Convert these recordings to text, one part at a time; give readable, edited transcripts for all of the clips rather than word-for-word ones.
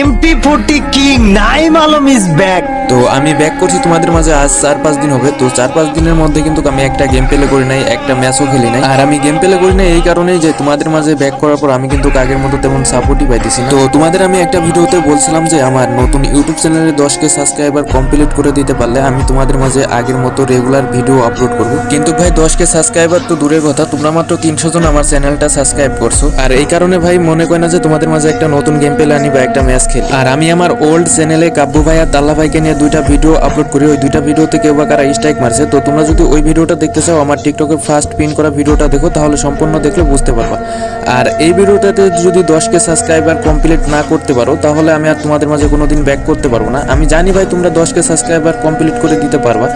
MP40 king Naim Alam is back. তো আমি back করছি তোমাদের মাঝে আজ 4-5 দিন হবে। তো 4-5 দিনের মধ্যে কিন্তু আমি একটা গেম প্লে করি নাই, একটা ম্যাচও খেলি নাই। আর আমি গেম প্লে করি নাই এই কারণেই যে তোমাদের মাঝে ব্যাক করার পর আমি কিন্তু আগের মতো তেমন সাপোর্টই পাইতেছি না। তো তোমাদের আমি একটা ভিডিওতে বলছিলাম যে আমার নতুন ইউটিউব চ্যানেলে 10K সাবস্ক্রাইবার কমপ্লিট করে দিতে পারলে আমি তোমাদের মাঝে আগের মতো রেগুলার ভিডিও আপলোড করব। কিন্তু ভাই 10K সাবস্ক্রাইবার তো দূরের কথা, তোমরা মাত্র 300 জন আমার চ্যানেলটা সাবস্ক্রাইব করছো। আর এই কারণে ভাই মনে করে না যে তোমাদের মাঝে একটা নতুন গেম প্লে আনি বা একটা ম্যাচ খেলি। আর আমি আমার ওল্ড চ্যানেলে কাব্বু ভাই আর দাল্লা ভাইকে নিয়ে দুইটা ভিডিও আপলোড করি। ওই দুইটা ভিডিওতে কেউ বা কারা স্ট্রাইক মারছে। তো তোমরা যদি ওই ভিডিওটা দেখতে চাও আমার টিকটকে ফার্স্ট পিন করা ভিডিওটা দেখো, তাহলে সম্পূর্ণ দেখলে বুঝতে পারবা। আর এই ভিডিওটাতে যদি 10K সাবস্ক্রাইবার কমপ্লিট না করতে পারো তাহলে আমি আর তোমাদের মাঝে কোনোদিন ব্যাক করতে পারবো না। আমি জানি ভাই তোমরা 10K সাবস্ক্রাইবার কমপ্লিট করে দিতে পারবা,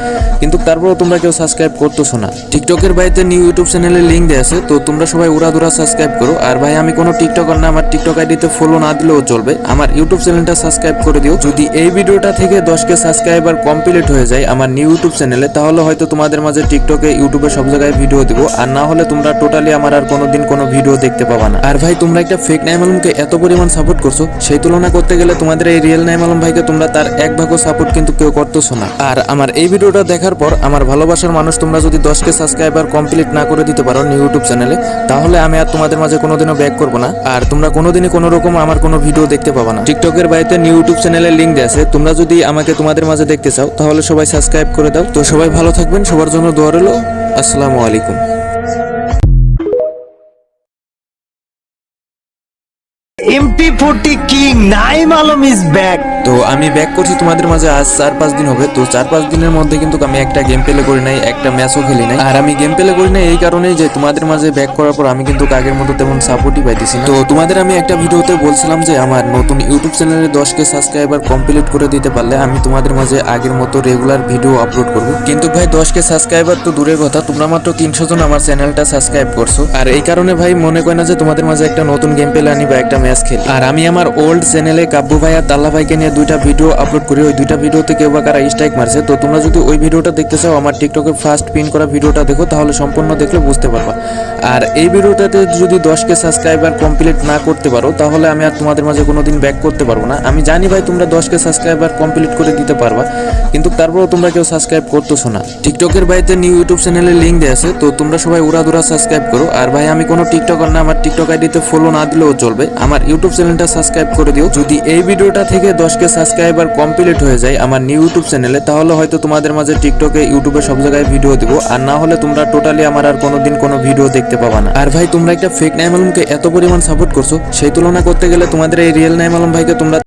কিন্তু তারপরেও তোমরা কেউ সাবস্ক্রাইব করতেছো না। টিকটকের বাইতে নিউ ইউটিউব চ্যানেলের লিঙ্ক দেওয়া আছে, তো তোমরা সবাই উড়াধুরা সাবস্ক্রাইব করো। আর ভাই আমি কোনো টিকটকার না, আমার টিকটক আইডিতে ফলো না দিলেও চলবে, আমার ইউটিউব চ্যানেলটা সাবস্ক্রাইব করে দিও। যদি এই ভিডিওটা থেকে 10K সাবস্ক্রাইবার কমপ্লিট হয়ে যায় আমার নিউ ইউটিউব চ্যানেলে, তাহলে হয়তো তোমাদের মাঝে টিকটকে ইউটিউবে সব জায়গায় ভিডিও দিব। আর না হলে তোমরা টোটালি আমার আর কোনোদিন কোনো ভিডিও দেখতে পাবা না। আর ভাই তোমরা একটা ফেক নাইম আলমকে এত পরিমাণ সাপোর্ট করছো, সেই তুলনা করতে গেলে তোমাদের এই রিয়েল নাইম আলম ভাইকে তোমরা তার এক ভাগও সাপোর্ট কিন্তু কেউ করতেছো না। আর আমার এই ভিডিওটা দেখার পর আমার ভালোবাসার মানুষ তোমরা যদি 10K সাবস্ক্রাইবার কমপ্লিট না করে দিতে পারো নিউ ইউটিউব চ্যানেলে, তাহলে আমি আর তোমাদের মাঝে কোনোদিনও ব্যাক করবো না। আর তোমরা কোনোদিনই কোনো রকম আমার কোনো ভিডিও দেখতে পাবা না। টিকটকের বাইতে নিউ ইউটিউব চ্যানেলের লিঙ্ক দেওয়া আছে, তোমরা যদি আমাকে তোমাদের মাঝে দেখতে চাও তাহলে সবাই সাবস্ক্রাইব করে দাও। তো সবাই ভালো থাকবেন, সবার জন্য দোয়া রইল। আসসালামু আলাইকুম। MP40 king Naim Alam is back. তো আমি ব্যাক করছি তোমাদের মাঝে আজ 4-5 দিন হবে। তো 4-5 দিনের মধ্যে কিন্তু আমি একটা গেম প্লে করি নাই, একটা ম্যাচও খেলি নাই। আর আমি গেম প্লে করি নাই এই কারণেই যে তোমাদের মাঝে ব্যাক করার পর আমি কিন্তু আগের মতো তেমন সাপোর্টই পাইতেছি না। তো তোমাদের আমি একটা ভিডিওতে বলছিলাম যে আমার নতুন ইউটিউব চ্যানেলে 10K সাবস্ক্রাইবার কমপ্লিট করে দিতে পারলে আমি তোমাদের মাঝে আগের মতো রেগুলার ভিডিও আপলোড করব। কিন্তু ভাই 10K সাবস্ক্রাইবার তো দূরের কথা, তোমরা মাত্র 300 জন আমার চ্যানেলটা সাবস্ক্রাইব করছো। আর এই কারণে ভাই মনে করে না যে তোমাদের মাঝে একটা নতুন গেম প্লে আনি বা একটা ম্যাচ খেলি। আর আমি আমার ওল্ড চ্যানেলে কাব্বু ভাই আর দাল্লা ভাইকে নিয়ে দুইটা ভিডিও আপলোড করি। ওই দুইটা ভিডিওতে কেউ বা কারা স্ট্রাইক মারছে। তো তোমরা যদি ওই ভিডিওটা দেখতে চাও আমার টিকটকে ফার্স্ট পিন করা ভিডিওটা দেখো, তাহলে সম্পূর্ণ দেখলে বুঝতে পারবা। আর এই ভিডিওটাতে যদি 10K সাবস্ক্রাইবার কমপ্লিট না করতে পারো তাহলে আমি আর তোমাদের মাঝে কোনোদিন ব্যাক করতে পারবো না। আমি জানি ভাই তোমরা 10K সাবস্ক্রাইবার কমপ্লিট করে দিতে পারবা, কিন্তু তারপরেও তোমরা কেউ সাবস্ক্রাইব করতেছো না। টিকটকের বাইতে নিউ ইউটিউব চ্যানেলের লিঙ্ক দেওয়া আছে, তো তোমরা সবাই উড়াধুরা সাবস্ক্রাইব করো। আর ভাই আমি কোনো টিকটকার না, আমার টিকটক আইডিতে ফলো না দিলেও চলবে, আমার ইউটিউব চ্যানেলটা সাবস্ক্রাইব করে দিও। যদি এই ভিডিওটা থেকে 10K সাবস্ক্রাইবার কমপ্লিট হয়ে যায় আমার নিউ ইউটিউব চ্যানেলে, তাহলে হয়তো তোমাদের মাঝে টিকটকে ইউটিউবে সব জায়গায় ভিডিও দিব। আর না হলে তোমরা টোটালি আমার আর কোনোদিন কোনো ভিডিও দেখতে পাবা না। আর ভাই তোমরা একটা ফেক নাইম আলমকে এত পরিমাণ সাপোর্ট করছো, সেই তুলনা করতে গেলে তোমাদের এই রিয়েল নাইম আলম ভাইকে তোমরা